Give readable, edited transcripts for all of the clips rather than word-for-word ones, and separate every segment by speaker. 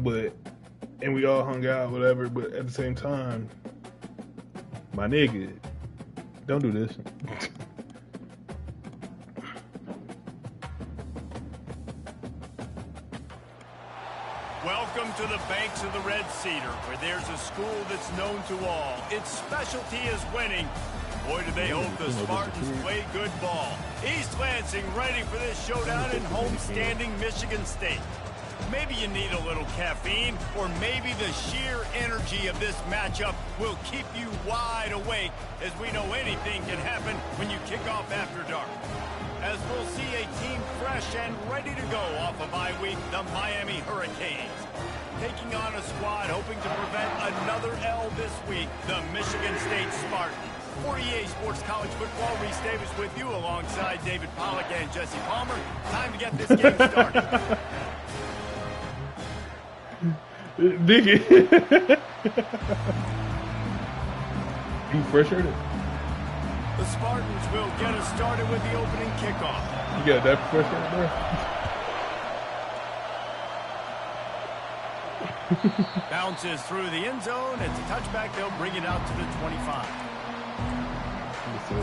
Speaker 1: and we all hung out, whatever. But at the same time, my nigga, don't do this.
Speaker 2: Welcome to the banks of the Red Cedar, where there's a school that's known to all. Its specialty is winning. Boy, do they hope the Spartans play good ball. East Lansing ready for this showdown in homestanding Michigan State. Maybe you need a little caffeine, or maybe the sheer energy of this matchup will keep you wide awake, as we know anything can happen when you kick off after dark. As we'll see a team fresh and ready to go off a bye week, the Miami Hurricanes. Taking on a squad hoping to prevent another L this week, the Michigan State Spartans. For EA Sports College Football, Reese Davis with you alongside David Pollack and Jesse Palmer. Time to get this game started.
Speaker 1: Diggy. You frustrated?
Speaker 2: The Spartans will get us started with the opening kickoff.
Speaker 1: You got that frustrated, bro?
Speaker 2: Bounces through the end zone. It's a touchback. They'll bring it out to the 25. You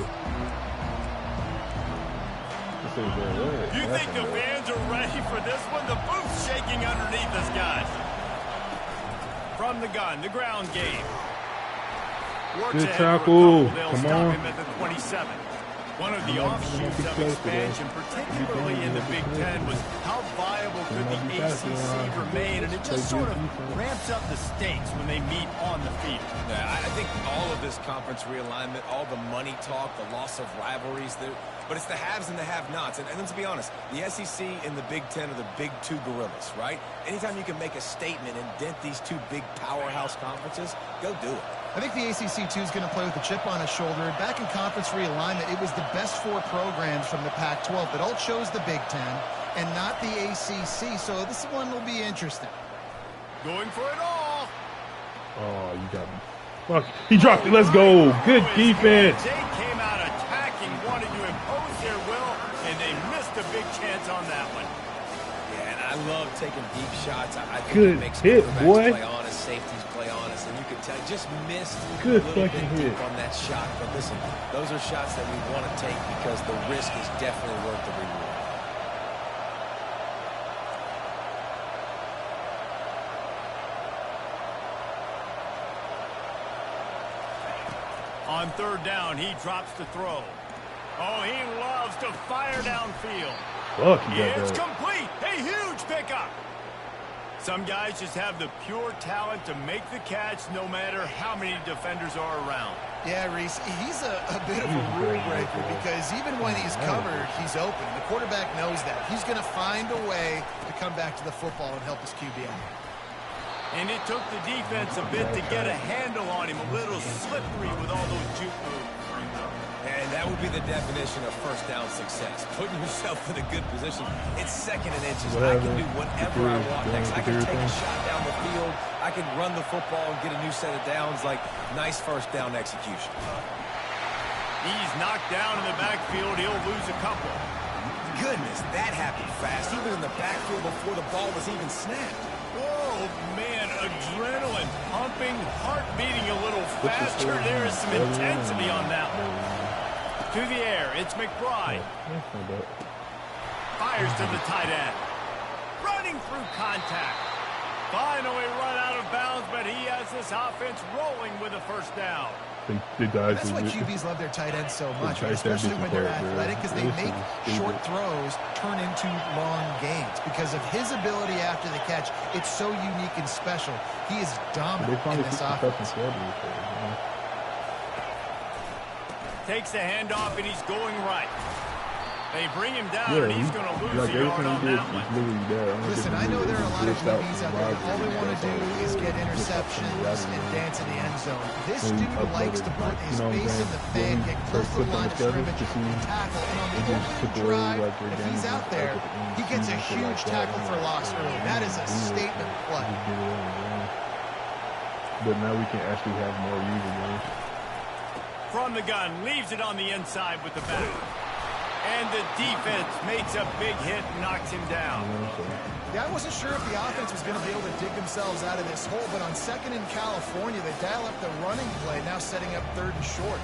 Speaker 2: think the fans are ready for this one? The booth's shaking underneath us, guys. From the gun, the ground game.
Speaker 1: Good tackle. Come on.
Speaker 2: Him at the 27. One of the offshoots of expansion, particularly in the Big Ten, was how viable could the ACC remain, and it just sort of ramps up the stakes when they meet on the field.
Speaker 3: Yeah, I think all of this conference realignment, all the money talk, the loss of rivalries, but it's the haves and the have-nots. And let's be honest, the SEC and the Big Ten are the big two gorillas, right? Anytime you can make a statement and dent these two big powerhouse conferences, go do it.
Speaker 4: I think the ACC, too, is going to play with a chip on his shoulder. Back in conference realignment, it was the best four programs from the Pac-12 that all chose the Big Ten and not the ACC, so this one will be interesting.
Speaker 2: Going for it all.
Speaker 1: Oh, you got me. Fuck, he dropped it. Let's go. Good defense.
Speaker 2: They came out attacking, wanted to impose their will, and they missed a big chance on that one.
Speaker 3: Yeah, and I love taking deep shots. I think
Speaker 1: good
Speaker 3: it makes
Speaker 1: hit, boy.
Speaker 3: Play honest, safeties play honest, and you can tell just missed
Speaker 1: good
Speaker 3: a little
Speaker 1: fucking
Speaker 3: bit
Speaker 1: hit
Speaker 3: deep on that shot. But listen, those are shots that we want to take because the risk is definitely worth the reward.
Speaker 2: On third down, he drops to throw. Oh, he loves to fire downfield.
Speaker 1: Fuck,
Speaker 2: It's complete. A huge pickup. Some guys just have the pure talent to make the catch no matter how many defenders are around.
Speaker 4: Yeah, Reese, he's a bit of a rule breaker because even when he's covered, he's open. The quarterback knows that. He's going to find a way to come back to the football and help his QB out.
Speaker 2: And it took the defense a bit to get a handle on him, a little slippery with all those juke moves.
Speaker 3: And that would be the definition of first down success. Putting yourself in a good position. It's second and inches. I can do whatever I want next. I can take a shot down the field. I can run the football and get a new set of downs. Like, nice first down execution.
Speaker 2: He's knocked down in the backfield. He'll lose a couple.
Speaker 3: Goodness, that happened fast. He was in the backfield before the ball was even snapped.
Speaker 2: Oh, man, adrenaline pumping, heart beating a little faster. There is some intensity on that one. To the air, it's McBride. Fires to the tight end. Running through contact. Finally run out of bounds, but he has this offense rolling with a first down.
Speaker 4: That's why QBs love their tight ends so much, especially when they're athletic, because they make short throws turn into long gains. Because of his ability after the catch, it's so unique and special. He is dominant in this offense.
Speaker 2: Takes the handoff, and he's going right. They bring him down, and he's going to lose a yard on that one.
Speaker 4: Listen, I know there are a lot of QBs out there. All they want to do is get interceptions and dance in the end zone. This dude likes to put his face in the fan, get close to the line of scrimmage, and tackle. And on the opening drive, if he's out there, he gets a huge tackle for loss early. That is a statement play.
Speaker 1: But now we can actually have more users.
Speaker 2: From the gun, leaves it on the inside with the back. And the defense makes a big hit and knocks him down.
Speaker 4: Yeah, I wasn't sure if the offense was going to be able to dig themselves out of this hole, but on 2nd in California, they dial up the running play, now setting up 3rd and short.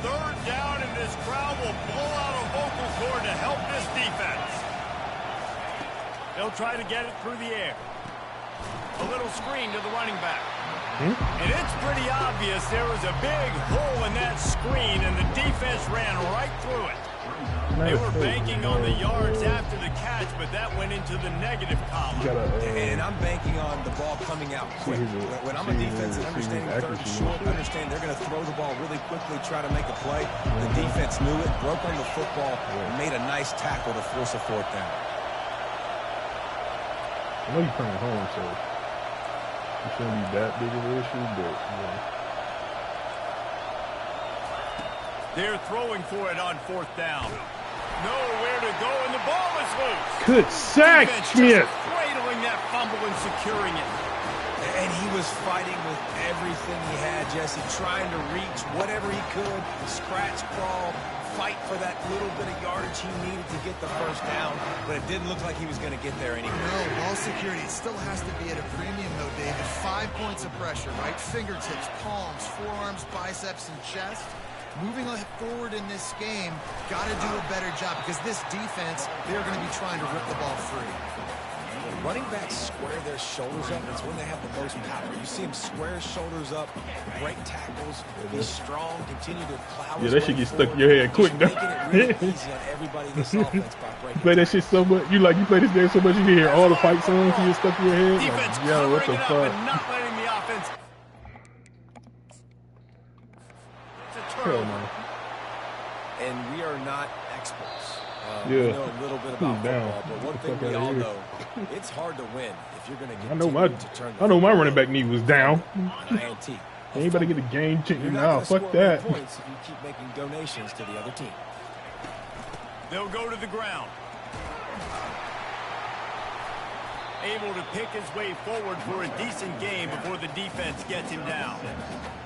Speaker 2: Third down, and this crowd will blow out a vocal cord to help this defense. They'll try to get it through the air. A little screen to the running back. And it's pretty obvious there was a big hole in that screen, and the defense ran right through it. They were banking on the yards after the catch, but that went into the negative column.
Speaker 3: And I'm banking on the ball coming out quick. When I'm a defense and understanding 3rd and short, understand they're going to throw the ball really quickly, try to make a play. The defense knew it, broke on the football, and made a nice tackle to force a 4th down.
Speaker 1: I know you're playing home, so it shouldn't be that big of an issue, but
Speaker 2: They're throwing for it on 4th down. Nowhere to go, and the ball is loose.
Speaker 1: Good sack, Smith.
Speaker 2: Cradling that fumble and securing it.
Speaker 3: And he was fighting with everything he had, Jesse, trying to reach whatever he could, scratch, crawl, fight for that little bit of yardage he needed to get the 1st down, but it didn't look like he was going to get there anyway.
Speaker 4: No, ball security, it still has to be at a premium, though, David. 5 points of pressure, right? Fingertips, palms, forearms, biceps, and chest. Moving forward in this game, got to do a better job because this defense, they're going to be trying to rip the ball free.
Speaker 3: When running backs square their shoulders up, it's when they have the most power. You see him square his shoulders up, break tackles, be strong, continue to plow his
Speaker 1: that shit
Speaker 3: way
Speaker 1: get stuck
Speaker 3: forward.
Speaker 1: in your head quick, though.
Speaker 3: Making it really easy on everybody in this offense by breaking.
Speaker 1: Play that shit so much. You play this game so much you can hear all the fight songs you get stuck in your head.
Speaker 2: Defense
Speaker 1: Like, yo, what the
Speaker 2: covering it up
Speaker 1: fuck?
Speaker 2: and not letting the offense. It's a
Speaker 1: Hell
Speaker 2: turnover.
Speaker 1: no.
Speaker 3: And we are not experts.
Speaker 1: Yeah.
Speaker 3: We know a little bit about
Speaker 1: down.
Speaker 3: football, but one thing we all know, it's hard to win if you're going to
Speaker 1: I
Speaker 3: continue
Speaker 1: know
Speaker 3: to turn the
Speaker 1: I know my
Speaker 3: football
Speaker 1: running back knee was down.
Speaker 3: on INT.
Speaker 1: Anybody get a game
Speaker 3: You're
Speaker 1: changing
Speaker 3: not
Speaker 1: now?
Speaker 3: going to
Speaker 1: Fuck
Speaker 3: score
Speaker 1: that.
Speaker 3: many points if you keep making donations to the other team.
Speaker 2: They'll go to the ground. Able to pick his way forward for a decent game before the defense gets him down.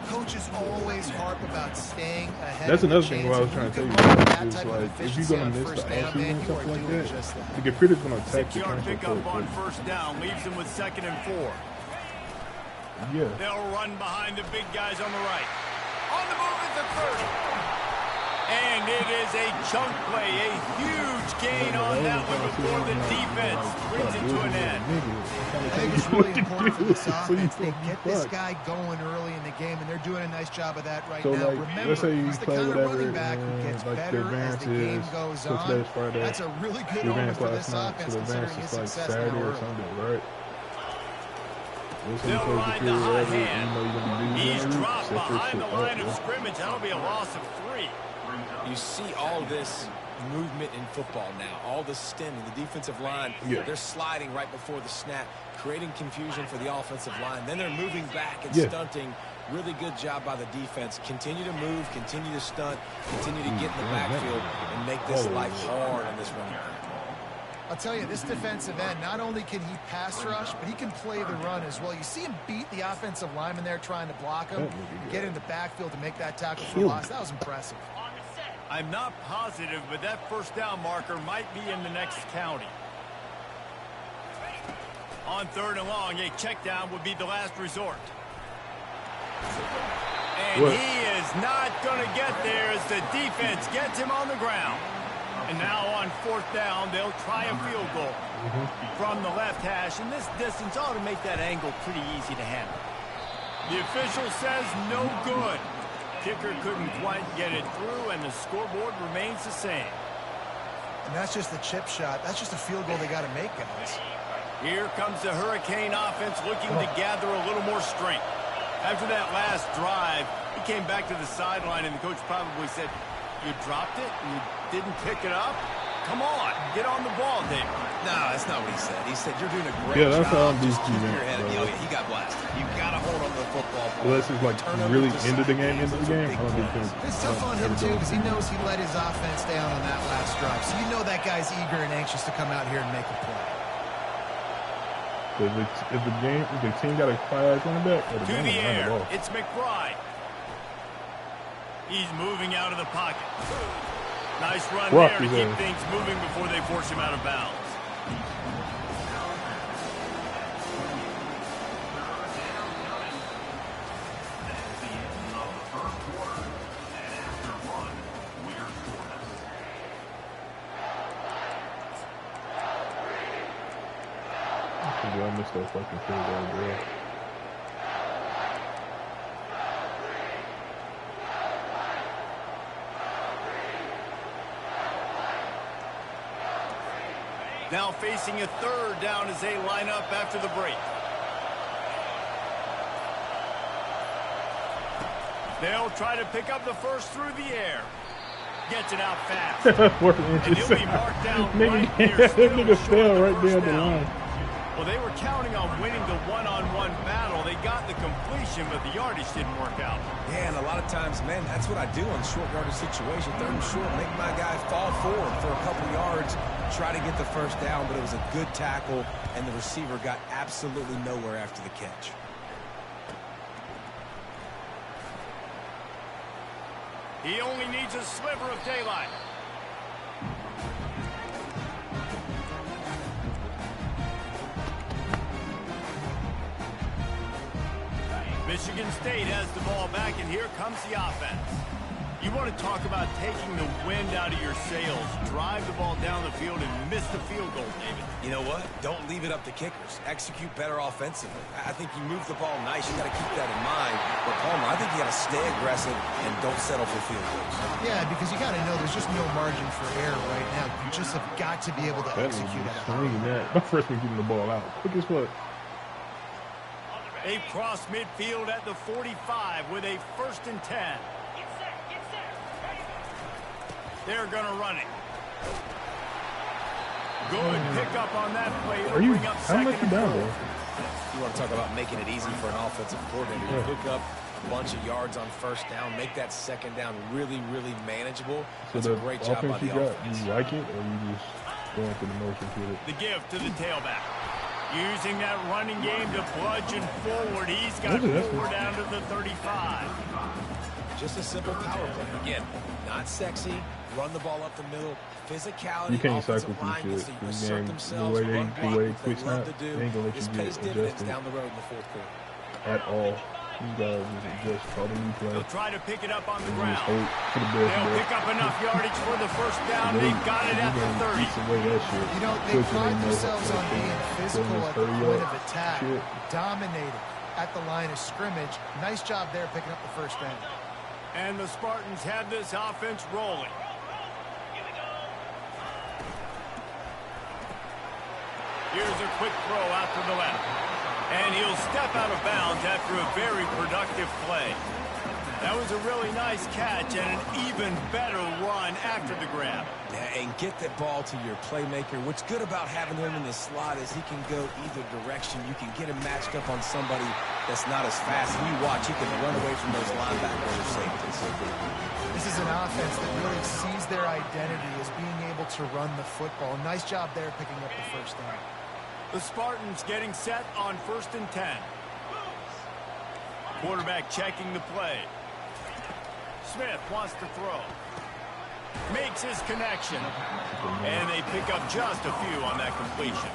Speaker 4: Coaches always harp about staying ahead.
Speaker 1: That's
Speaker 4: of the
Speaker 1: another thing
Speaker 4: chains.
Speaker 1: what I was
Speaker 4: If
Speaker 1: trying
Speaker 4: you
Speaker 1: to tell
Speaker 4: can
Speaker 1: you
Speaker 4: run
Speaker 1: about
Speaker 4: that
Speaker 1: is
Speaker 4: type of
Speaker 1: like if
Speaker 4: efficiency
Speaker 1: you're gonna
Speaker 4: on
Speaker 1: miss
Speaker 4: first
Speaker 1: the
Speaker 4: down,
Speaker 1: offseason
Speaker 4: man,
Speaker 1: and
Speaker 4: you
Speaker 1: stuff
Speaker 4: are
Speaker 1: like
Speaker 4: doing
Speaker 1: that,
Speaker 4: just that.
Speaker 1: the computer's gonna attack your
Speaker 2: 6-yard
Speaker 1: transfer
Speaker 2: pickup on
Speaker 1: portal.
Speaker 2: 1st down leaves him with 2nd and 4.
Speaker 1: Yeah.
Speaker 2: They'll run behind the big guys on the right. On the move at the 30. And it is a chunk play, a huge gain on that one before the defense brings it to an end.
Speaker 4: I think it's really important for this offense. They get this guy going early in the game, and they're doing a nice job of that right
Speaker 1: So,
Speaker 4: now.
Speaker 1: like,
Speaker 4: Remember,
Speaker 1: let's say you
Speaker 4: he's the
Speaker 1: play
Speaker 4: kind of
Speaker 1: whatever,
Speaker 4: running back who
Speaker 1: and,
Speaker 4: gets
Speaker 1: like, the
Speaker 4: better as the game
Speaker 1: advance
Speaker 4: goes
Speaker 1: is
Speaker 4: on.
Speaker 1: last Friday.
Speaker 4: That's a really good
Speaker 1: The
Speaker 4: omen
Speaker 1: advance
Speaker 4: for
Speaker 1: last
Speaker 4: this
Speaker 1: night,
Speaker 4: offense,
Speaker 1: so the
Speaker 4: considering
Speaker 1: advance
Speaker 4: his
Speaker 1: is like
Speaker 4: success now
Speaker 1: Saturday or
Speaker 4: early.
Speaker 1: Sunday, right?
Speaker 2: They'll ride the hot hand. He's
Speaker 1: He's
Speaker 2: dropped behind the line of scrimmage. That'll be a loss of 3.
Speaker 3: You see all this movement in football now, all the stemming, the defensive line, they're sliding right before the snap, creating confusion for the offensive line. Then they're moving back and stunting. Really good job by the defense. Continue to move, continue to stunt, continue to get in the backfield and make this life hard on this running back.
Speaker 4: I'll tell you, this defensive end, not only can he pass rush, but he can play the run as well. You see him beat the offensive lineman there trying to block him, get in the backfield to make that tackle for loss. That was impressive.
Speaker 2: I'm not positive, but that 1st down marker might be in the next county. On 3rd and long, a check down would be the last resort. And he is not going to get there as the defense gets him on the ground. And now on 4th down, they'll try a field goal from the left hash. And this distance ought to make that angle pretty easy to handle. The official says no good. Kicker couldn't quite get it through, and the scoreboard remains the same.
Speaker 4: And that's just the chip shot. That's just a field goal they got to make, guys.
Speaker 2: Here comes the Hurricane offense looking to gather a little more strength. After that last drive, he came back to the sideline, and the coach probably said, "You dropped it and you didn't pick it up? Come on, get on the ball, David."
Speaker 3: No, that's not what he said. He said, "You're doing a great job.
Speaker 1: That's how I'm
Speaker 3: Just keep
Speaker 1: being
Speaker 3: your head up." He got blasted. You got to hold on to the football.
Speaker 1: Unless it's like really into the game, I don't think
Speaker 4: It's tough on him, too, because he knows he let his offense down on that last drive. So you know that guy's eager and anxious to come out here and make a play.
Speaker 1: So if the team got a fire running back,
Speaker 2: to the air, it's McBride. He's moving out of the pocket. Nice run there to keep things moving before they force him out of bounds.
Speaker 1: I missed that fucking thing down there.
Speaker 2: Now facing a third down as they line up after the break. They'll try to pick up the first through the air. Gets it out fast. And he'll be marked down right here.
Speaker 1: That nigga fell right there at the line.
Speaker 2: Well, they were counting on winning the one-on-one battle. They got the completion, but the yardage didn't work out.
Speaker 3: Yeah, and a lot of times, man, that's what I do on short yardage situation. Third and short, make my guy fall forward for a couple yards, try to get the first down, but it was a good tackle, and the receiver got absolutely nowhere after the catch.
Speaker 2: He only needs a sliver of daylight. Michigan State has the ball back, and here comes the offense. You want to talk about taking the wind out of your sails. Drive the ball down the field and miss the field goal, David.
Speaker 3: You know what? Don't leave it up to kickers. Execute better offensively. I think you move the ball nice. You got to keep that in mind. But, Palmer, I think you got to stay aggressive and don't settle for field goals.
Speaker 4: Yeah, because you got to know there's just no margin for error right now. You just have got to be able to execute at a high level.
Speaker 1: My freshman getting the ball out. Quick as fuck.
Speaker 2: They've crossed midfield at the 45 with a 1st and 10. They're going to run it. Good pickup on that play.
Speaker 1: Are you? How much you down there?
Speaker 3: You want to talk about making it easy for an offensive coordinator. You pick up a bunch of yards on first down, make that second down really, really manageable. That's a great job by the offense.
Speaker 1: You like it, or you just going through the motions with it?
Speaker 2: The give to the tailback. Using that running game to bludgeon forward. He's got 4 down to the 35.
Speaker 3: Just a simple power play. Again, not sexy. Run the ball up the middle. Physicality.
Speaker 1: You can't cycle through shit. This game, the way quick snap, they ain't gonna let you get adjusted
Speaker 3: down the road in the fourth quarter.
Speaker 1: At all. You guys just call the new play.
Speaker 2: They'll try to pick it up on the ground.
Speaker 1: They'll
Speaker 2: pick up enough yardage for the first down. They got it at the 30.
Speaker 4: You know, they pride themselves on being physical at the point of attack, dominating at the line of scrimmage. Nice job there picking up the first down.
Speaker 2: And the Spartans have this offense rolling. Here's a quick throw out to the left. And he'll step out of bounds after a very productive play. That was a really nice catch and an even better run after the grab.
Speaker 3: Yeah, and get that ball to your playmaker. What's good about having him in the slot is he can go either direction. You can get him matched up on somebody that's not as fast. And you watch, he can run away from those linebackers or safeties.
Speaker 4: This is an offense that really sees their identity as being able to run the football. Nice job there picking up the first down.
Speaker 2: The Spartans getting set on 1st and 10. Quarterback checking the play. Smith wants to throw. Makes his connection. And they pick up just a few on that completion.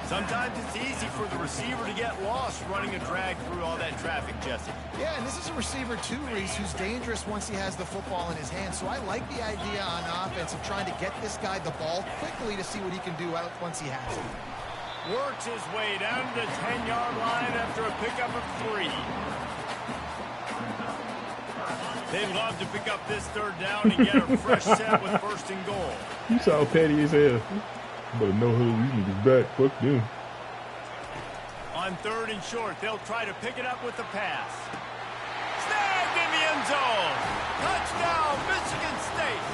Speaker 2: Sometimes it's easy for the receiver to get lost running a drag through all that traffic, Jesse.
Speaker 4: Yeah, and this is a receiver too, Reese, who's dangerous once he has the football in his hands. So I like the idea on offense of trying to get this guy the ball quickly to see what he can do once he has it.
Speaker 2: Works his way down to the 10-yard line after a pickup of 3. They'd love to pick up this third down and get a fresh set with 1st and goal.
Speaker 1: You saw petty as hell. But no who you niggas back. Fuck them.
Speaker 2: On 3rd and short, they'll try to pick it up with the pass. Snagged in the end zone. Touchdown, Michigan State.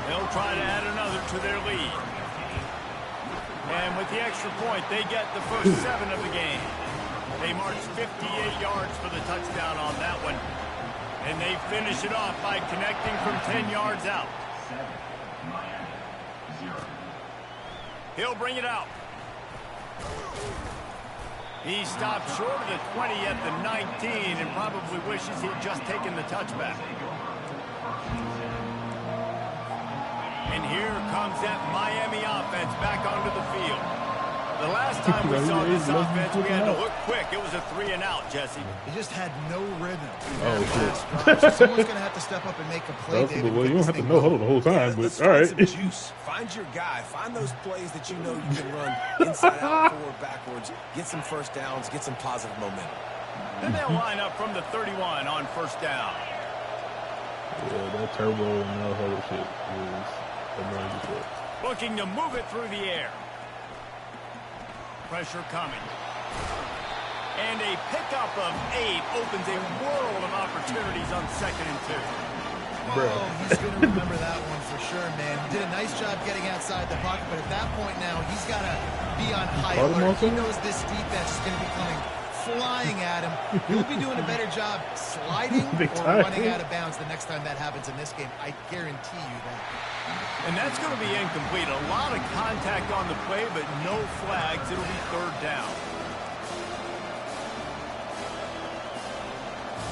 Speaker 2: They'll try to add another to their lead. And with the extra point, they get the first 7 of the game. They march 58 yards for the touchdown on that one. And they finish it off by connecting from 10 yards out. He'll bring it out. He stopped short of the 20 at the 19 and probably wishes he'd just taken the touchback. And here comes that Miami offense back onto the field. The last time we saw this offense, we had to look quick. It was a 3-and-out, Jesse.
Speaker 4: He just had no rhythm.
Speaker 1: Oh, shit.
Speaker 4: So someone's going to have to step up and make a play, David.
Speaker 1: Well, you don't have to know huddle the whole time, but all right.
Speaker 3: Some juice. Find your guy. Find those plays that you know you can run inside out, forward, backwards. Get some first downs. Get some positive momentum.
Speaker 2: Then they'll line up from the 31 on first down.
Speaker 1: Yeah, that turbo and that huddle shit is amazing.
Speaker 2: Looking to move it through the air. Pressure coming. And a pickup of 8 opens a world of opportunities on 2nd and 2.
Speaker 4: Oh, he's going to remember that one for sure, man. He did a nice job getting outside the pocket, but at that point now, he's got to be on high alert. He knows this defense is going to be coming flying at him. He'll be doing a better job sliding or running out of bounds the next time that happens in this game. I guarantee you that.
Speaker 2: And that's going to be incomplete. A lot of contact on the play, but no flags. It'll be 3rd down.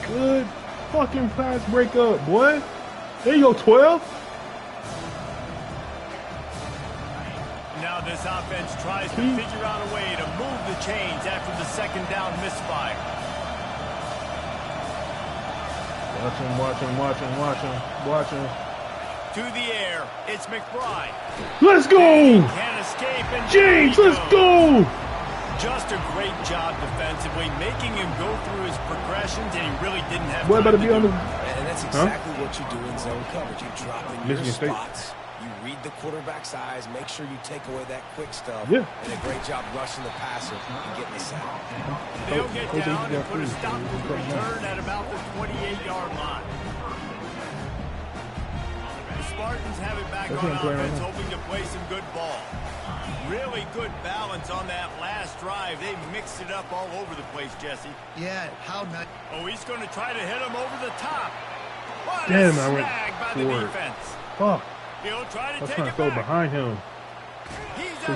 Speaker 1: Good fucking pass breakup, boy. There you go, 12.
Speaker 2: Now this offense tries to figure out a way to move the chains after the 2nd down misfire.
Speaker 1: Watch him.
Speaker 2: To the air, it's McBride.
Speaker 1: Let's go!
Speaker 2: Can't escape. And
Speaker 1: James, let's go!
Speaker 2: Just a great job defensively, making him go through his progressions, and he really didn't have
Speaker 1: what
Speaker 2: time
Speaker 1: about to be on the...
Speaker 3: And that's exactly what you do in zone coverage. You drop in your spots. You read the quarterback's eyes, make sure you take away that quick stuff, and a great job rushing the passer and getting the sack.
Speaker 2: They'll get down and put a stop to the return at about the 28-yard line. The Spartans have it back on offense, hoping to play some good ball. Really good balance on that last drive. They mixed it up all over the place, Jesse.
Speaker 4: Yeah, how nice.
Speaker 2: Oh, he's going to try to hit him over the top. What
Speaker 1: Damn,
Speaker 2: a snag by the defense.
Speaker 1: Fuck.
Speaker 2: He'll try to take
Speaker 1: trying
Speaker 2: it
Speaker 1: to throw
Speaker 2: back.
Speaker 1: behind him.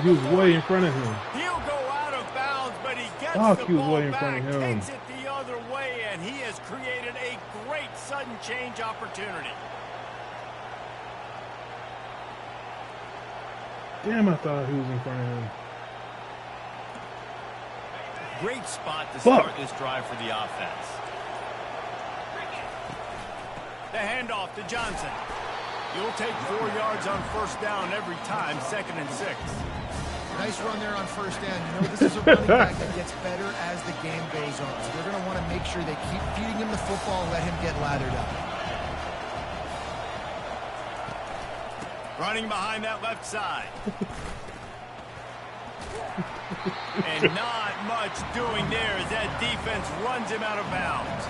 Speaker 1: He was way in front of him.
Speaker 2: He'll go out of bounds, but he gets
Speaker 1: Fuck,
Speaker 2: the
Speaker 1: he was
Speaker 2: ball
Speaker 1: way in
Speaker 2: back,
Speaker 1: front of him.
Speaker 2: takes it the other way, and he has created a great sudden change opportunity.
Speaker 1: Damn, I thought he was in front of him.
Speaker 2: Great spot to start this drive for the offense. The handoff to Johnson. You'll take 4 yards on first down every time, 2nd and 6.
Speaker 4: Nice run there on first down. You know, this is a running back that gets better as the game goes on. So they're going to want to make sure they keep feeding him the football and let him get lathered up.
Speaker 2: Running behind that left side. And not much doing there as that defense runs him out of bounds.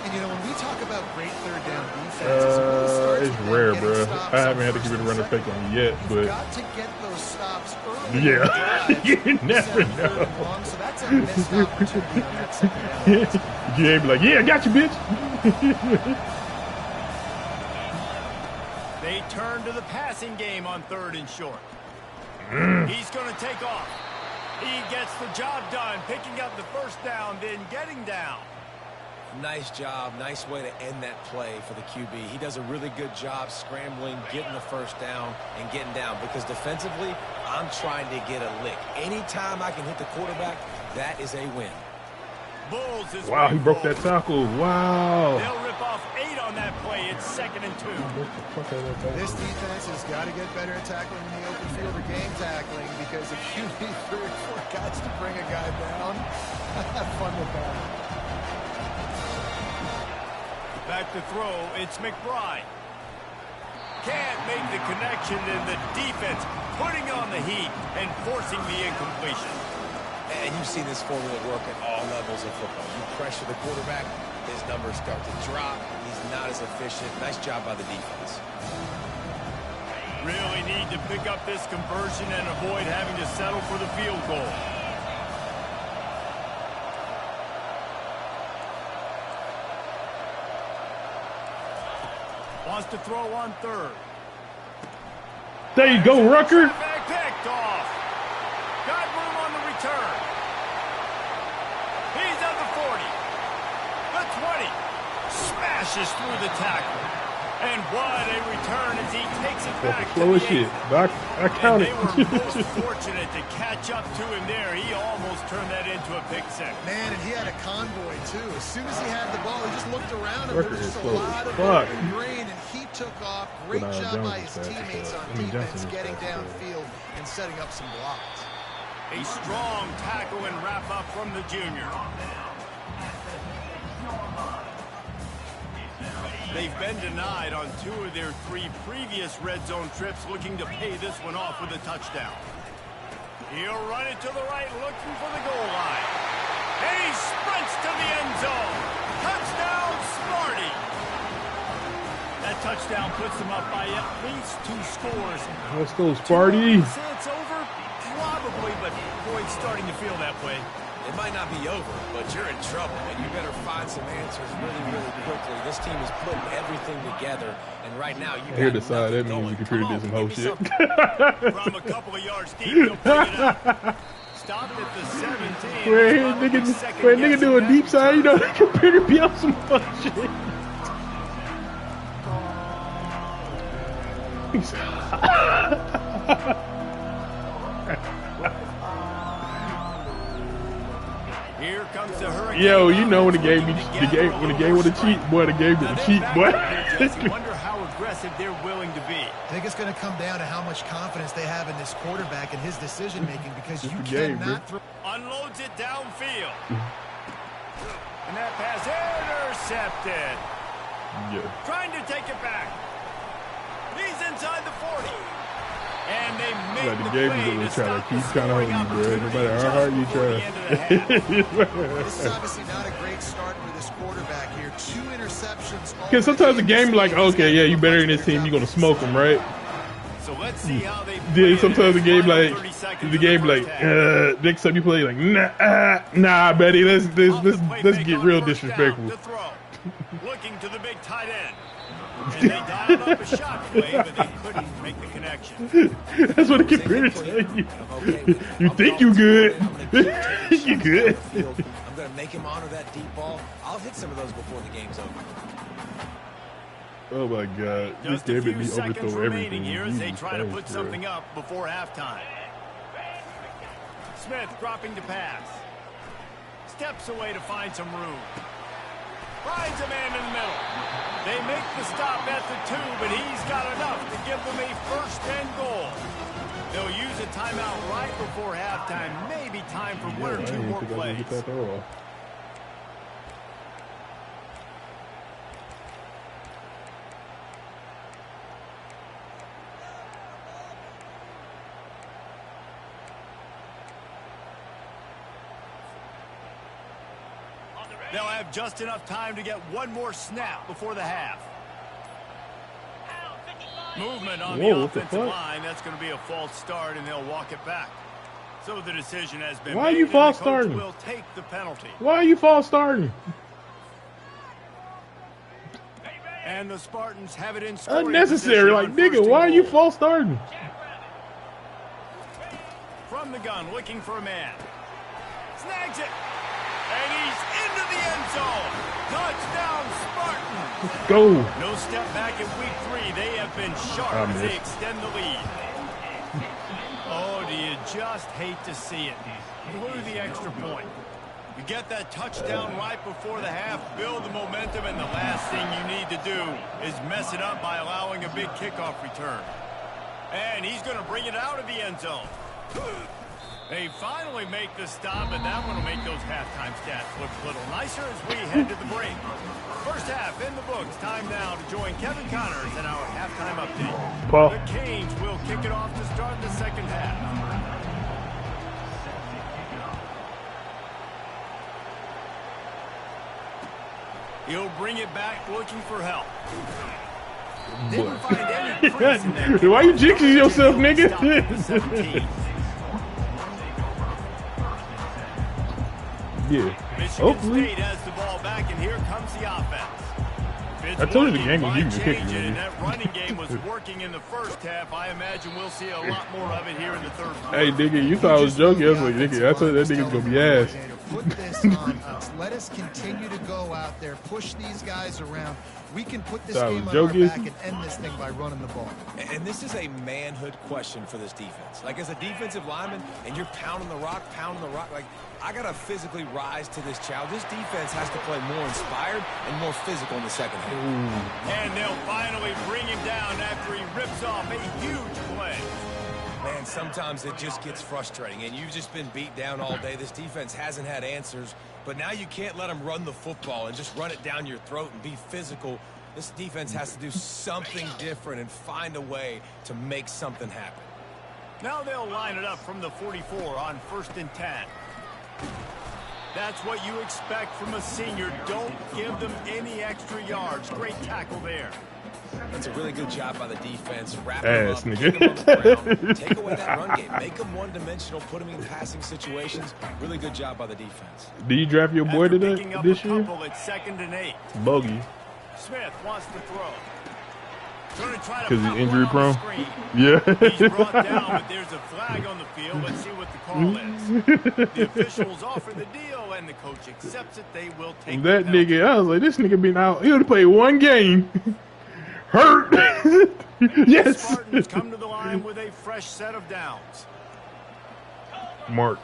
Speaker 4: And, you know, when we talk about great 3rd down defenses,
Speaker 1: it's rare, bro. I haven't had to give it a runner fake on yet, but
Speaker 4: you've got to get those stops early.
Speaker 1: Yeah, you never know.
Speaker 4: So that's a missed opportunity on that 2nd down.
Speaker 1: You ain't be like, yeah, I got you, bitch.
Speaker 2: They turn to the passing game on 3rd and short. He's going to take off. He gets the job done, picking up the first down, then getting down.
Speaker 3: Nice job. Nice way to end that play for the QB. He does a really good job scrambling, getting the first down, and getting down. Because defensively, I'm trying to get a lick. Anytime I can hit the quarterback, that is a win.
Speaker 2: Bulls is
Speaker 1: wow, he broke that tackle. Wow.
Speaker 2: They'll rip off 8 on that play. It's 2nd and 2.
Speaker 4: This defense has got to get better at tackling in the open field or game tackling, because if you need 3 or 4 guys to bring a guy down, have fun with that.
Speaker 2: Back to throw, it's McBride. Can't make the connection, and the defense putting on the heat and forcing the incompletion.
Speaker 3: And you've seen this formula work at all levels of football. You pressure the quarterback, his numbers start to drop. He's not as efficient. Nice job by the defense.
Speaker 2: Really need to pick up this conversion and avoid having to settle for the field goal. Wants to throw on 3rd.
Speaker 1: There you go, Rucker.
Speaker 2: Picked off. Got room on the return. smashes through the tackle. And what a return as he takes it back to
Speaker 1: slow
Speaker 2: the
Speaker 1: as shit.
Speaker 2: 8.
Speaker 1: I counted.
Speaker 2: And they were most fortunate to catch up to him there. He almost turned that into a pick six.
Speaker 4: Man, and he had a convoy, too. As soon as he had the ball, he just looked around, and there was just a
Speaker 1: slow
Speaker 4: lot of
Speaker 1: fuck.
Speaker 4: open green, and he took off. Great job by his teammates on defense, getting downfield and setting up some blocks.
Speaker 2: A strong tackle and wrap up from the junior. They've been denied on 2 of their 3 previous red zone trips, looking to pay this one off with a touchdown. He'll run it to the right, looking for the goal line. And he sprints to the end zone. Touchdown, Sparty. That touchdown puts them up by at least 2 scores.
Speaker 1: Let's go, Sparty.
Speaker 2: Say it's over? Probably, but Boyd's starting to feel that way.
Speaker 3: It might not be over, but you're in trouble, and you better find some answers really, really quickly. This team is putting everything together, and right now you
Speaker 1: Here
Speaker 3: got
Speaker 1: the side, that
Speaker 3: nothing
Speaker 1: means the
Speaker 3: going.
Speaker 1: computer did some whole shit.
Speaker 2: From a couple of yards deep, he'll bring it up. Stopped at the 17.
Speaker 1: When nigga do a deep side, you know the computer be on some fun shit.
Speaker 2: Here comes the hurricane.
Speaker 1: Yo, you know when the game with a cheat, boy, the game with a cheat, boy.
Speaker 2: I wonder how aggressive they're willing to be.
Speaker 4: I think it's going to come down to how much confidence they have in this quarterback and his decision making, because you
Speaker 1: game,
Speaker 4: cannot throw.
Speaker 2: Unloads it downfield. And that pass intercepted.
Speaker 1: Yeah.
Speaker 2: Trying to take it back. He's inside the 40. And they make
Speaker 1: Like the
Speaker 2: the
Speaker 1: game
Speaker 2: play
Speaker 1: is
Speaker 2: to
Speaker 1: gonna try
Speaker 2: stop
Speaker 1: to keep
Speaker 2: the
Speaker 1: kind of
Speaker 2: scoring
Speaker 1: on you, bro. No matter how hard you try.
Speaker 4: This is obviously not a great start for this quarterback here. 2 interceptions.
Speaker 1: Because sometimes the game like, okay, yeah, you better in this team, you're gonna smoke them, right?
Speaker 2: So let's see how they
Speaker 1: Then sometimes the game like, next time you play like, nah, buddy, let's get real disrespectful.
Speaker 2: Looking to the big tight end. And they dialed up a shot play, but they couldn't make the connection.
Speaker 1: That's what the computer tell you. You think you good. You good.
Speaker 3: I'm going to make him honor that deep ball. I'll hit some of those before the game's over.
Speaker 1: Oh my God.
Speaker 2: Just a few seconds remaining here as they try to put something up before halftime. Smith dropping to pass. Steps away to find some room. Finds a man in the middle. They make the stop at the 2, but he's got enough to give them a first and goal. They'll use a timeout right before halftime. Maybe time for 1 or 2 more plays. They'll have just enough time to get 1 more snap before the half. Movement on the offensive line. That's going to be a false start, and they'll walk it back. So the decision has been made.
Speaker 1: Why are you false starting?
Speaker 2: Will take the penalty.
Speaker 1: Why are you false starting?
Speaker 2: And the Spartans have it in
Speaker 1: unnecessary. Like, nigga, why are you false starting?
Speaker 2: From the gun, looking for a man. Snags it. And he's into the end zone. Touchdown, Spartans.
Speaker 1: Go.
Speaker 2: No step back in week 3. They have been sharp as they extend the lead. Oh, do you just hate to see it? Blew the extra point. You get that touchdown right before the half, build the momentum, and the last thing you need to do is mess it up by allowing a big kickoff return. And he's going to bring it out of the end zone. They finally make the stop, and that one will make those halftime stats look a little nicer as we head to the break. First half in the books. Time now to join Kevin Connors in our halftime update.
Speaker 1: Paul.
Speaker 2: The Canes will kick it off to start the second half. He'll bring it back looking for help. Didn't find any crease in that.
Speaker 1: Why you jinxing yourself, nigga? Yeah.
Speaker 2: Michigan State has the ball back, and here comes the offense.
Speaker 1: I told you the game was even kicking.
Speaker 2: And that running game was working in the first half. I imagine we'll see a lot more of it here in the third quarter.
Speaker 1: Hey, nigga, you thought I was joking. I was like, nigga, I told you that nigga's gonna be ass.
Speaker 4: put this on us. Let us continue to go out there, push these guys around. We can put this game on our back and end this thing by running the ball.
Speaker 3: And this is a manhood question for this defense. Like, as a defensive lineman, and you're pounding the rock, like, I got to physically rise to this challenge. This defense has to play more inspired and more physical in the second half.
Speaker 2: And they'll finally bring him down after he rips off a huge play.
Speaker 3: Man, sometimes it just gets frustrating, and you've just been beat down all day. This defense hasn't had answers, but now you can't let them run the football and just run it down your throat and be physical. This defense has to do something different and find a way to make something happen.
Speaker 2: Now they'll line it up from the 44 on 1st and 10. That's what you expect from a senior. Don't give them any extra yards. Great tackle there.
Speaker 3: That's a really good job by the defense. Wrap them up, get them on the ground, take away that run game, make them one-dimensional, put them in passing situations. Really good job by the defense.
Speaker 1: Did you draft your boy today this year?
Speaker 2: It's 2nd and 8.
Speaker 1: Bogey.
Speaker 2: Smith wants to throw.
Speaker 1: Because he's injury prone. Yeah.
Speaker 2: He's brought down, but there's a flag on the field. Let's see what the call is. The officials offer the deal, and the coach accepts it. They will take
Speaker 1: that nigga. I was like, this nigga been out. He only played one game. Hurt. Yes.
Speaker 2: The Spartans come to the line with a fresh set of downs.
Speaker 1: Mark.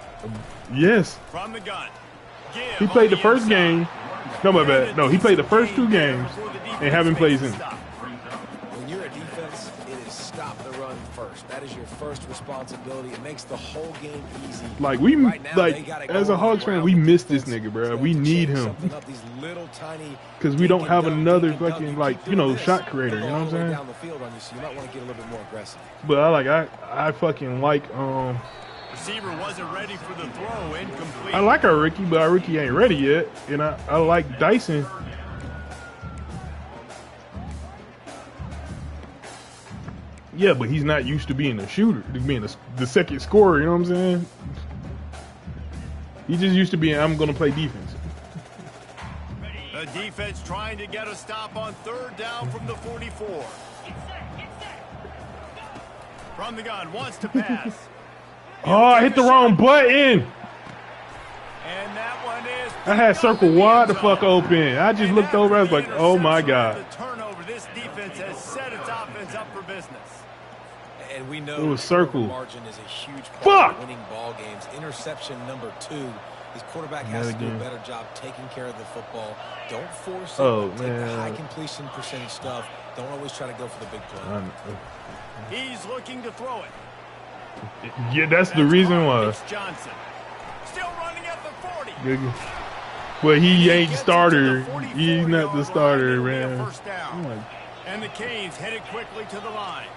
Speaker 1: Yes.
Speaker 2: From the gun.
Speaker 1: He played the first game. No, my bad. No, he played the first 2 games and haven't played since.
Speaker 3: When you're a defense, it is stop the run first. That is your first responsibility. It makes the whole game easy.
Speaker 1: Like, we, like, as a Hawks fan, we miss this nigga, bro. We need him. Because we don't have another fucking, like, you know, shot creator. You know what I'm saying?
Speaker 3: Down the field on you, so you might want to get a little bit more aggressive.
Speaker 1: But I fucking like,
Speaker 2: receiver wasn't ready for the throw, incomplete.
Speaker 1: I like our Ricky, but our Ricky ain't ready yet. And I like Dyson. Yeah, but he's not used to being a shooter, to being the second scorer, you know what I'm saying? He just used to being, I'm going to play defense.
Speaker 2: The defense trying to get a stop on 3rd down from the 44. From the gun, wants to pass.
Speaker 1: Oh, I hit the wrong button.
Speaker 2: And that one is.
Speaker 1: I had circle wide the fuck open. I just looked over. I was like, oh my God.
Speaker 2: The turnover. This defense has set its offense up for business.
Speaker 3: And we know
Speaker 1: it was circle.
Speaker 3: Margin is a huge part of winning ball games. Interception number 2. His quarterback has to do a better job taking care of the football. Don't force it. Take the high completion percentage stuff. Don't always try to go for the big play.
Speaker 2: He's looking to throw it.
Speaker 1: Yeah, that's the reason why.
Speaker 2: Johnson still running at the 40.
Speaker 1: Well, he ain't starter. He's not the starter, man.
Speaker 2: And the Canes headed quickly to the line.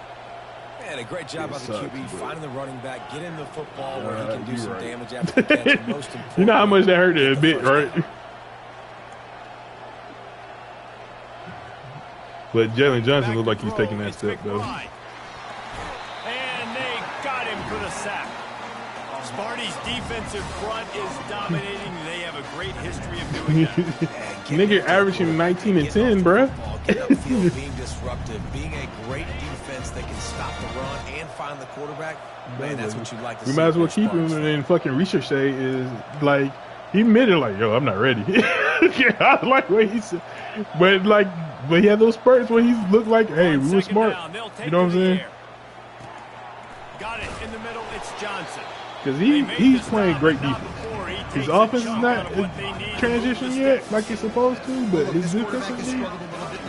Speaker 3: And a great job by the QB finding the running back, getting the football where he can do some damage after the catch. Most important.
Speaker 1: You know how much that hurt a bit, right? But Jalen Johnson looks like he's taking that step, though.
Speaker 2: And they got him for the sack. Sparty's defensive front is dominating. They have a great history of doing that.
Speaker 1: Nigga averaging 19 and 10, bruh.
Speaker 3: Being disruptive, being a great defense that can stop the run and find the quarterback. Man, that's what you like to see.
Speaker 1: We might as well keep him. And then fucking Ricochet is like, he admitted like, yo, I'm not ready. Yeah, I like what he said. But he had those spurts where he looked like, hey, we were smart. You know what I'm saying?
Speaker 2: Got it in the middle. It's Johnson.
Speaker 1: Because he's playing great defense. His offense is not transition yet like it's supposed to, but his defense,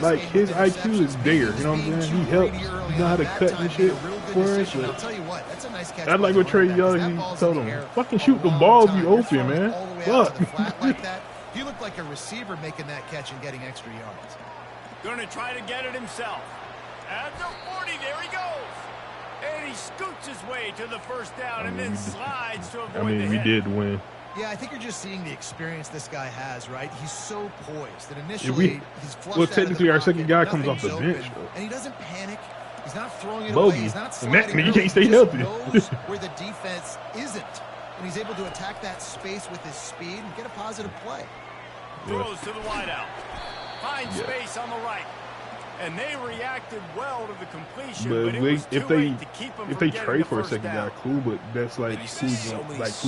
Speaker 1: like his IQ is there. You know what I'm saying? He helps. You know how to cut and shit for us. But I like what Trey Young told him. Fucking shoot the ball if you open, man. Fuck.
Speaker 4: He looked like a receiver making that catch and getting extra yards.
Speaker 2: Going to try to get it himself. At the 40, there he goes. And he scoots his way to the first down and then slides to avoid the hit.
Speaker 1: we did win.
Speaker 4: Yeah, I think you're just seeing the experience this guy has, right? He's so poised that initially he's flushed.
Speaker 1: Well, technically, our second guy comes off the bench,
Speaker 4: and he doesn't panic. He's not throwing it
Speaker 1: Bogey.
Speaker 4: away. He's not sliding.
Speaker 1: You can't stay healthy.
Speaker 4: He knows where the defense isn't, and he's able to attack that space with his speed and get a positive play.
Speaker 2: Throws to the wideout. Finds space on the right. And they reacted well to the completion,
Speaker 1: But
Speaker 2: but it was too late to keep them
Speaker 1: if
Speaker 2: from
Speaker 1: they
Speaker 2: getting
Speaker 1: trade
Speaker 2: the
Speaker 1: for a
Speaker 2: first
Speaker 1: second
Speaker 2: down.
Speaker 1: guy, cool. But that's like who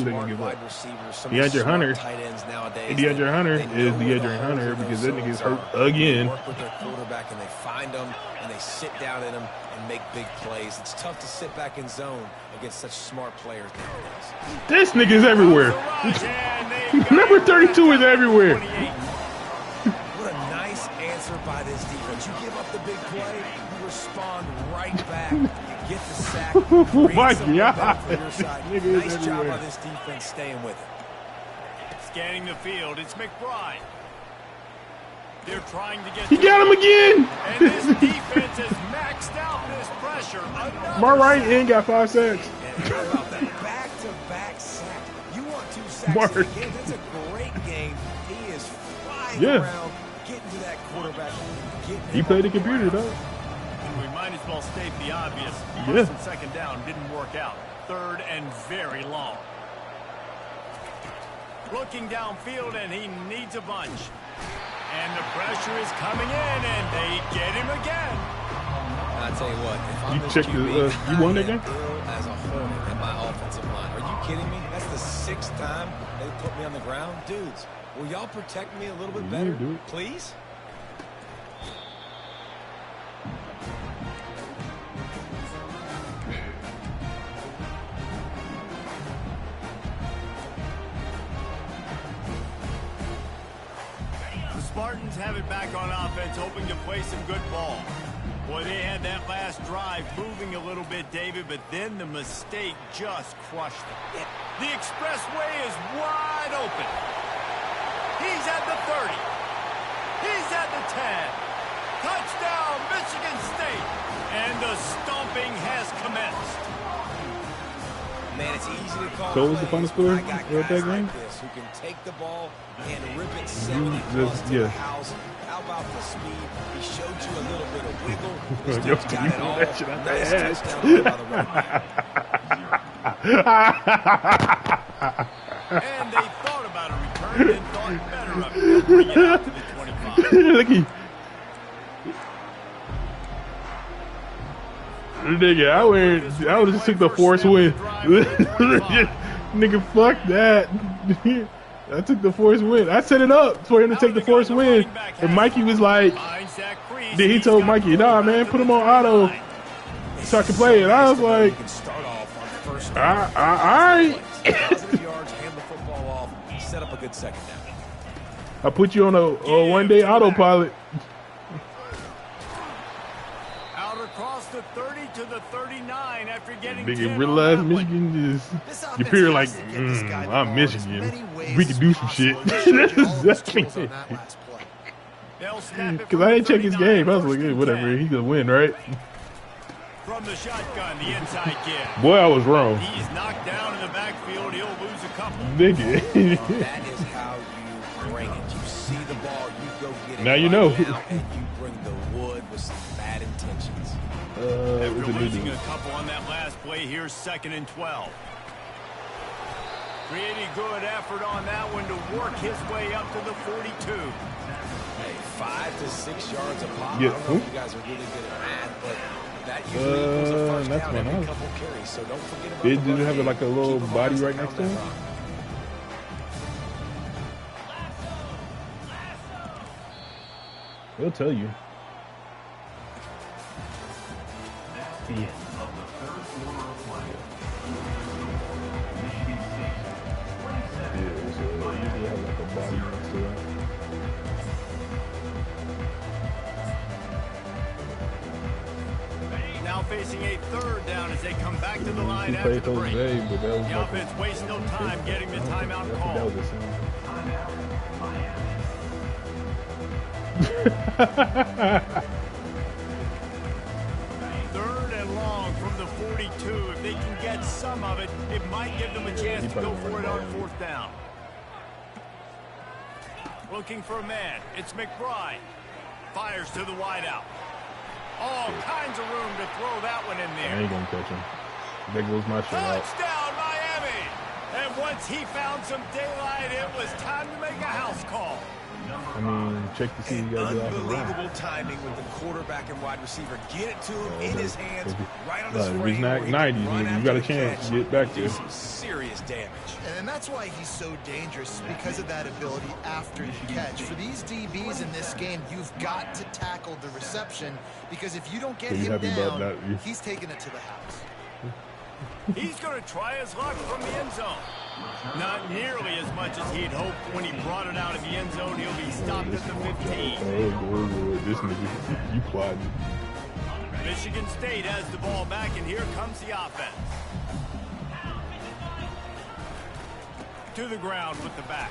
Speaker 1: they gonna give up?
Speaker 3: DeAndre
Speaker 1: Hunter.
Speaker 3: Tight ends nowadays.
Speaker 1: DeAndre Hunter is DeAndre Hunter because that nigga's hurt again.
Speaker 3: They work with their quarterback and they find them and they sit down in them and make big plays. It's tough to sit back in zone against such smart players nowadays.
Speaker 1: This nigga's everywhere. Number 32 is everywhere.
Speaker 3: What a nice answer by this defense. You give up the big play, you respond right back. You get the sack.
Speaker 1: Oh my God.
Speaker 3: For your side. Nice job by this defense staying with it.
Speaker 2: Scanning the field, it's McBride. They're trying to get.
Speaker 1: He got him again.
Speaker 2: And this defense has maxed out this pressure.
Speaker 1: Am I right? He ain't got 5 sacks.
Speaker 3: And how about that back-to-back sack? You want 2 sacks
Speaker 1: Mark.
Speaker 3: in a game? That's a great game. He is flying around, getting to that quarterback.
Speaker 1: He played the computer though.
Speaker 2: We might as well state the obvious. First and second down didn't work out. Third and very long. Looking downfield, and he needs a bunch. And the pressure is coming in, and they get him again.
Speaker 3: I'll tell you what, if I'm
Speaker 1: You
Speaker 3: this
Speaker 1: checked
Speaker 3: QB,
Speaker 1: you won that game?
Speaker 3: ill as a hornet in my offensive line. Are you kidding me? That's the 6th time they put me on the ground. Dudes, will y'all protect me a little bit better, please?
Speaker 2: Spartans have it back on offense, hoping to play some good ball. Boy, they had that last drive moving a little bit, David, but then the mistake just crushed them. The expressway is wide open. He's at the 30. He's at the 10. Touchdown, Michigan State. And the stomping has commenced.
Speaker 3: Man, it's easy to call.
Speaker 1: So what was the final score of that game?
Speaker 3: Like this, who can take the ball and rip it 70 plus to the house. How about the speed? He showed you a little bit of wiggle. This dude's got it all. Nice touchdown by the running back.
Speaker 2: And they thought about a return and thought better of it. They'll bring it out to the 25.
Speaker 1: Look, nigga, I would have just took the force win. Nigga, fuck that. I took the force win. I set it up for him to take the force win. And Mikey was like, then he told Mikey, nah, man, put him on auto so I can play it. I was like, all right.
Speaker 3: Set up a good second down.
Speaker 1: I put you on a one-day autopilot.
Speaker 2: Across the 30 to the 39 after getting
Speaker 1: Nigga realize Michigan just you feel like I'm Michigan. We can do some shit. Because I didn't check his game. I was like, hey, whatever, he's gonna win, right?
Speaker 2: From the shotgun, the inside kid.
Speaker 1: Boy, I was wrong.
Speaker 2: He's knocked down in the backfield. He'll lose a couple.
Speaker 1: Nigga.
Speaker 3: That is how you bring it. You see the ball, you go get it.
Speaker 1: Now you know.
Speaker 3: Now, and you bring the wood with some bad intentions.
Speaker 2: After losing a couple on that last play, here's 2nd and 12. Pretty good effort on that one to work his way up to the 42.
Speaker 3: Hey, 5 to 6 yards a pop.
Speaker 1: Yeah.
Speaker 3: I don't know if you guys are really good at math, but that usually equals a first down every couple carries. So don't forget about
Speaker 1: Did you have like a little body right next to him? He'll tell you. Yeah.
Speaker 2: Now facing a 3rd down as they come back to the line after the break. The offense wastes no time getting the timeout call. Third and long from the 42. If they can get some of it, it might give them a chance to go for it on 4th down. Looking for a man. It's McBride. Fires to the wideout. All kinds of room to throw that one in there.
Speaker 1: I ain't gonna catch him. There goes my shot out.
Speaker 2: Touchdown, Miami! And once he found some daylight, it was time to make a house call.
Speaker 1: I mean, check to see you guys get off the line.
Speaker 3: Unbelievable timing with the quarterback and wide receiver. Get it to him in his hands, right on his
Speaker 1: If
Speaker 3: frame.
Speaker 1: he's not 90s, nigga, you got a chance to get back there.
Speaker 3: Some serious damage.
Speaker 4: And that's why he's so dangerous, because of that ability after the catch. For these DBs in this game, you've got to tackle the reception, because if you don't get him down, he's taking it to the house.
Speaker 2: He's going to try his luck from the end zone. Not nearly as much as he'd hoped when he brought it out of the end zone. He'll be stopped at the 15.
Speaker 1: This nigga, you plotting.
Speaker 2: Michigan State has the ball back, and here comes the offense. To the ground with the back.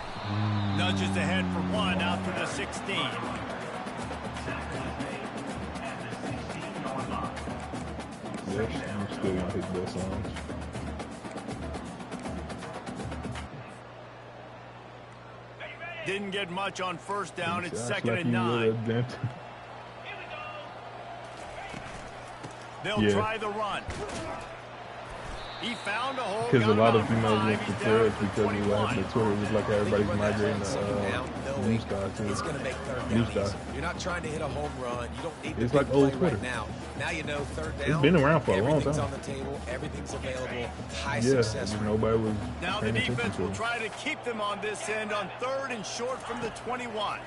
Speaker 2: Nudges ahead for one out to the 16.
Speaker 1: Yes, I'm still gonna hit those songs.
Speaker 2: Didn't get much on first down. It's 2nd and 9. They'll try the run. He found a hole.
Speaker 1: Because a lot of females look prepared because of what happened to Twitter. It was like everybody's migrating to new style too.
Speaker 3: It's going to make third
Speaker 1: New
Speaker 3: down
Speaker 1: style.
Speaker 3: easy. You're not trying to hit a home run. You don't need
Speaker 1: It's
Speaker 3: to
Speaker 1: like
Speaker 3: play
Speaker 1: old Twitter.
Speaker 3: right now. Now you know third down.
Speaker 1: It's been around for a long
Speaker 3: Everything's
Speaker 1: time.
Speaker 3: on the table. Everything's available. High
Speaker 1: Yeah,
Speaker 3: success rate.
Speaker 1: nobody was
Speaker 2: Now the
Speaker 1: paying attention
Speaker 2: defense
Speaker 1: to
Speaker 2: will
Speaker 1: it.
Speaker 2: try to keep them on this end on 3rd and short from the 21.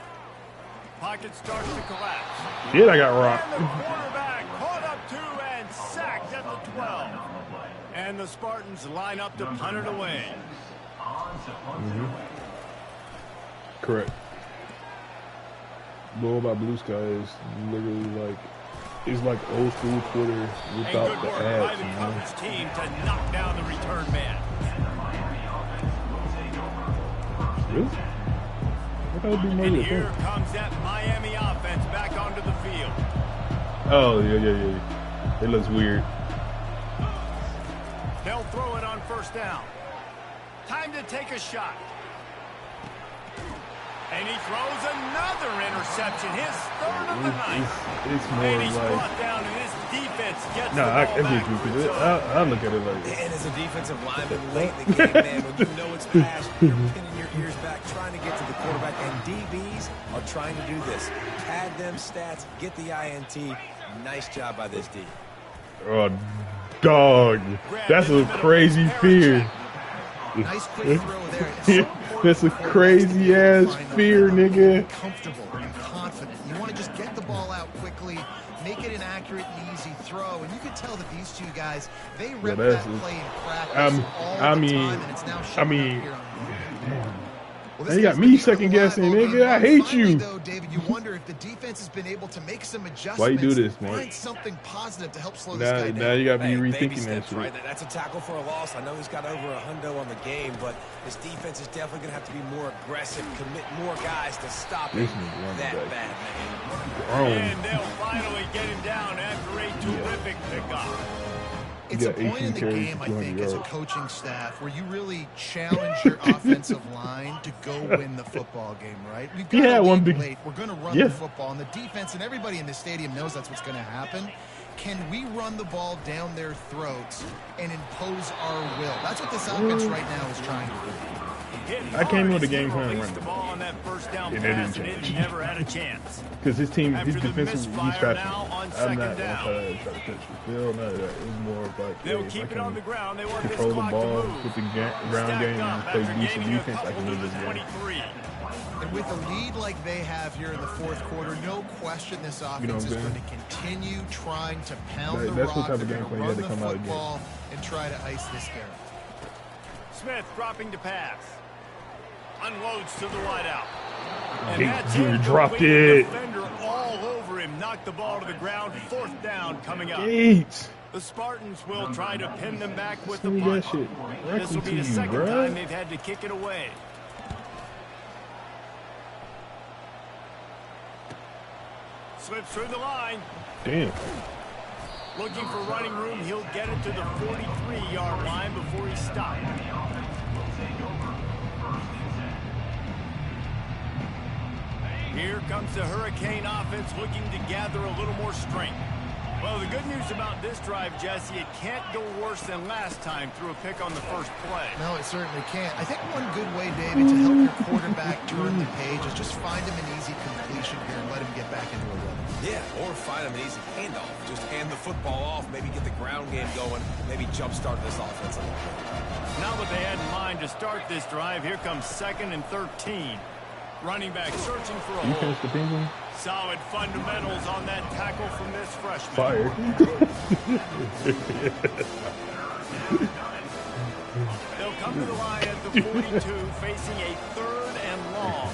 Speaker 2: Pocket starts to collapse.
Speaker 1: Shit, I got rocked.
Speaker 2: And the quarterback caught up to and sacked at the 12. And the Spartans line up to punt it away.
Speaker 1: Correct. But what about Blue Sky is literally like, it's like old school Twitter
Speaker 2: And
Speaker 1: without
Speaker 2: good
Speaker 1: the
Speaker 2: work by
Speaker 1: ads,
Speaker 2: the
Speaker 1: you know?
Speaker 2: coverage team to knock down the return man.
Speaker 1: Really? I thought it'd be more
Speaker 2: And
Speaker 1: of a
Speaker 2: here
Speaker 1: thing.
Speaker 2: comes that Miami offense back onto the field.
Speaker 1: Oh, yeah. It looks weird.
Speaker 2: They'll throw it on 1st down. Time to take a shot. And he throws another interception, his 3rd of the night.
Speaker 1: It's more
Speaker 2: And he's
Speaker 1: like,
Speaker 2: brought down, and his defense gets
Speaker 1: no,
Speaker 2: the
Speaker 1: I
Speaker 2: ball
Speaker 1: get
Speaker 2: back.
Speaker 1: you, because I look at it like,
Speaker 3: And as a defensive lineman late in the game, man, when you know it's past, you're pinning your ears back, trying to get to the quarterback. And DBs are trying to do this. Pad them stats, get the INT. Nice job by this D.
Speaker 1: oh, dog, that's a crazy fear.
Speaker 4: Nice quick throw there. It's so important
Speaker 1: That's a
Speaker 4: for
Speaker 1: crazy ass fear, nigga.
Speaker 4: Comfortable and confident. You want to just get the ball out quickly, make it an accurate and easy throw. And you can tell that these two guys, they rep that play in practice all the time, and it's now showing up here on the field. Well,
Speaker 1: They got me second guessing, nigga. I hate you.
Speaker 4: Though, David, you wonder if the defense has been able to make some adjustments.
Speaker 1: Why you do this, man?
Speaker 4: Find something positive to help slow this guy down.
Speaker 1: Now you got to be
Speaker 3: Hey, baby
Speaker 1: rethinking that
Speaker 3: steps,
Speaker 1: shit.
Speaker 3: right? That's a tackle for a loss. I know he's got over a hundo on the game, but his defense is definitely going to have to be more aggressive, commit more guys to stop him
Speaker 1: This nigga running
Speaker 3: that
Speaker 1: back.
Speaker 3: bad, man.
Speaker 1: Wrong.
Speaker 2: And they'll finally get him down after a terrific pickup.
Speaker 4: It's a
Speaker 1: got
Speaker 4: point
Speaker 1: 18
Speaker 4: in the
Speaker 1: carries
Speaker 4: game,
Speaker 1: for
Speaker 4: I
Speaker 1: 200
Speaker 4: think, as a
Speaker 1: yards.
Speaker 4: coaching staff where you really challenge your offensive line to go win the football game, right? We've got
Speaker 1: Yeah,
Speaker 4: a
Speaker 1: one
Speaker 4: lead
Speaker 1: big-
Speaker 4: late. We're going to run the football, and the defense and everybody in the stadium knows that's what's going to happen. Can we run the ball down their throats and impose our will? That's what this offense right now is trying to do.
Speaker 1: I came with the game plan
Speaker 2: Released
Speaker 1: running.
Speaker 2: the ball on that 1st down
Speaker 1: And they
Speaker 2: pass,
Speaker 1: didn't
Speaker 2: and
Speaker 1: change.
Speaker 2: it never had a chance.
Speaker 1: Because his team, his
Speaker 2: After the
Speaker 1: defensive, he's
Speaker 2: misfire
Speaker 1: faster.
Speaker 2: now on
Speaker 1: I'm
Speaker 2: 2nd
Speaker 1: not
Speaker 2: down.
Speaker 1: going to try to catch the field, none of that. It was more of like,
Speaker 2: They'll
Speaker 1: hey, if
Speaker 2: keep
Speaker 1: I
Speaker 2: it on the
Speaker 1: can
Speaker 2: ground. They want this
Speaker 1: control the
Speaker 2: clock
Speaker 1: ball,
Speaker 2: to move.
Speaker 1: put the ground
Speaker 2: Stacked
Speaker 1: game,
Speaker 2: up
Speaker 1: and play
Speaker 2: after
Speaker 1: decent
Speaker 2: gaining a
Speaker 1: defense, I
Speaker 2: couple
Speaker 1: can
Speaker 2: to
Speaker 1: win
Speaker 2: the
Speaker 1: this game.
Speaker 2: 23.
Speaker 4: And with a lead like they have here in the 4th quarter, no question this offense
Speaker 1: You know what
Speaker 4: is
Speaker 1: I'm
Speaker 4: going
Speaker 1: saying?
Speaker 4: to continue trying to pound the
Speaker 1: That's
Speaker 4: rock.
Speaker 1: what type of
Speaker 4: They're
Speaker 1: game
Speaker 4: going
Speaker 1: plan
Speaker 4: to
Speaker 1: you
Speaker 4: run
Speaker 1: had to
Speaker 4: the
Speaker 1: come out against.
Speaker 4: football and try to ice this game.
Speaker 2: Smith dropping to pass. Unloads to the wideout. And
Speaker 1: Hey,
Speaker 2: that's
Speaker 1: you
Speaker 2: it.
Speaker 1: dropped
Speaker 2: The
Speaker 1: it.
Speaker 2: defender all over him. Knocked the ball to the ground. 4th down coming up.
Speaker 1: Eight.
Speaker 2: The Spartans will try to pin them back with the
Speaker 1: Send me that
Speaker 2: punt.
Speaker 1: shit
Speaker 2: This will
Speaker 1: directly
Speaker 2: be
Speaker 1: to
Speaker 2: the
Speaker 1: you,
Speaker 2: 2nd
Speaker 1: bruh.
Speaker 2: time they've had to kick it away. Slips through the line.
Speaker 1: Damn.
Speaker 2: Looking for running room. He'll get it to the 43-yard line before he stopped. Here comes the Hurricane offense looking to gather a little more strength. Well, the good news about this drive, Jesse, it can't go worse than last time through a pick on the first play.
Speaker 4: No, it certainly can't. I think one good way, David, to help your quarterback turn the page is just find him an easy completion here and let him get back into a rhythm.
Speaker 3: Yeah, or find him an easy handoff. Just hand the football off, maybe get the ground game going, maybe jumpstart this offense a little bit.
Speaker 2: Now that they had in mind to start this drive, here comes 2nd and 13. Running back searching for a hole. Solid fundamentals on that tackle from this freshman.
Speaker 1: Fire.
Speaker 2: They'll come to the line at the 42, facing a 3rd and long.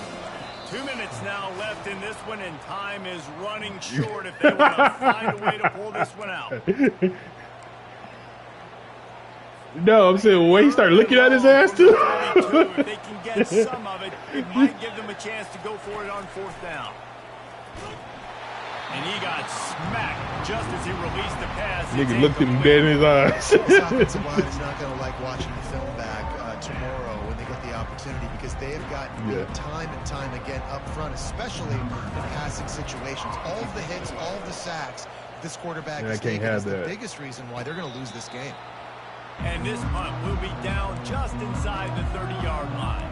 Speaker 2: 2 minutes now left in this one, and time is running short if they want to find a way to pull this one out.
Speaker 1: No, I'm saying when he started looking at his ass too.
Speaker 2: If they can get some of it, it might give them a chance to go for it on 4th down. And he got smacked just as he released the pass.
Speaker 1: Nigga looked him dead in his eyes.
Speaker 4: This offensive line is not going to like watching the film back tomorrow when they get the opportunity, because they have gotten beat time and time again up front, especially in passing situations. All of the hits, all of the sacks this quarterback is taking is the biggest reason why they're going to lose this game.
Speaker 2: And this punt will be down just inside the 30-yard line.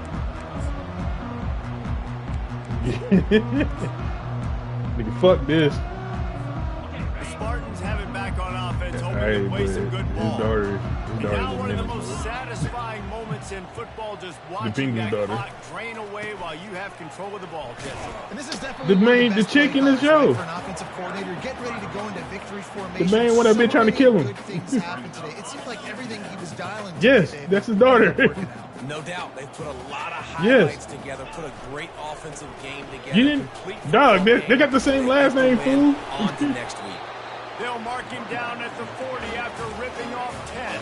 Speaker 1: Nigga, fuck this.
Speaker 2: The Spartans have it back on offense, hoping to play some good ball. Now one of the most satisfying moments in football, just watching that clock drain away while you have control of the ball, Jesse.
Speaker 4: And this is definitely
Speaker 1: the chick in the show.
Speaker 4: For an offensive coordinator, getting ready to go into victory formation.
Speaker 1: The man what I've been trying to kill him.
Speaker 4: Good things happened today. It seems like everything he was dialing.
Speaker 1: Yes, that's his daughter.
Speaker 3: No doubt, they put a lot of highlights together, put a great offensive game together.
Speaker 1: You didn't, dog, they got the same last name, fool.
Speaker 3: On to next week.
Speaker 2: They'll mark him down at the 40 after ripping off 10.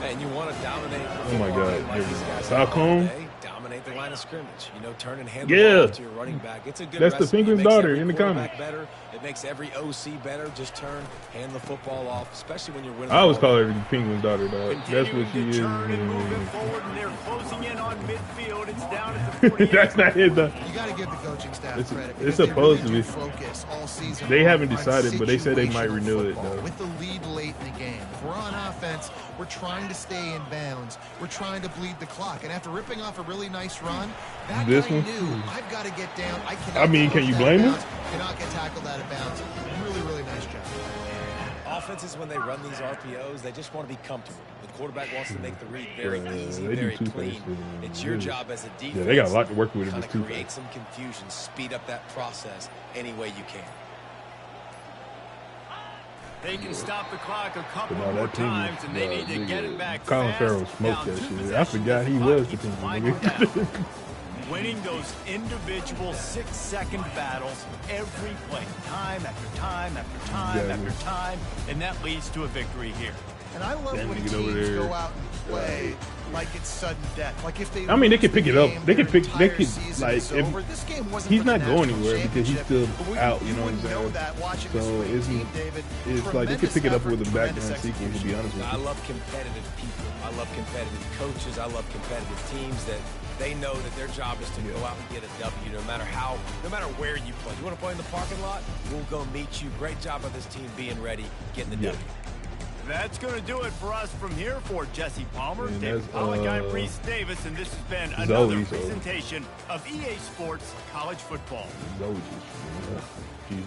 Speaker 3: And you want to dominate.
Speaker 1: Oh my God!
Speaker 3: Like these guys
Speaker 1: Falcone.
Speaker 3: Dominate the line of scrimmage. You know, turn and hand the ball off to your running back. It's a good.
Speaker 1: That's the Penguin's daughter in the comic.
Speaker 3: Better. It makes every OC better. Just turn, hand the football off, especially when you're winning.
Speaker 1: I always call her the Penguin's daughter, dog. That's what she is.
Speaker 2: Turn and moving forward, and they're closing in on midfield. It's down at the 48.
Speaker 1: That's not it, though.
Speaker 4: You got to give the coaching staff credit.
Speaker 1: It's supposed to be.
Speaker 4: Focus all season.
Speaker 1: They haven't decided, but they said they might renew it, though.
Speaker 4: With the lead late in the game, if we're on offense, we're trying to stay in bounds. We're trying to bleed the clock. And after ripping off a really nice run, that guy knew, I've got to get down. I mean,
Speaker 1: can you blame him?
Speaker 4: Cannot get tackled out of bounds. Really, really nice job.
Speaker 3: Offenses, when they run these RPOs, they just want to be comfortable. The quarterback wants to make the read very easy, very clean. It's your job as a defense.
Speaker 1: Yeah, they got a lot to work with.
Speaker 3: To create some confusion, speed up that process any way you can.
Speaker 2: They can stop the clock a couple more times, and they need to get it back
Speaker 1: Colin
Speaker 2: fast.
Speaker 1: Farrell smoked that shit. I forgot he was the Penguin.
Speaker 2: Winning those individual 6-second battles every play, time after time after time after time, and that leads to a victory here.
Speaker 4: And I love when teams go out and play like it's sudden death. Like if they,
Speaker 1: I mean, they could pick it up. They could pick. They could like.
Speaker 4: If
Speaker 1: he's not going anywhere because he's still out. You know what I'm saying? So it's like they could pick it up with a background sequence. To be honest with you,
Speaker 3: I love competitive people. I love competitive coaches. I love competitive teams that they know that their job is to go out and get a W, no matter where you play. You want to play in the parking lot? We'll go meet you. Great job of this team being ready, getting the W.
Speaker 2: That's going to do it for us from here for Jesse Palmer, David Pollack, I'm Reese Davis, and this has been another presentation of EA Sports College Football.
Speaker 1: Jesus.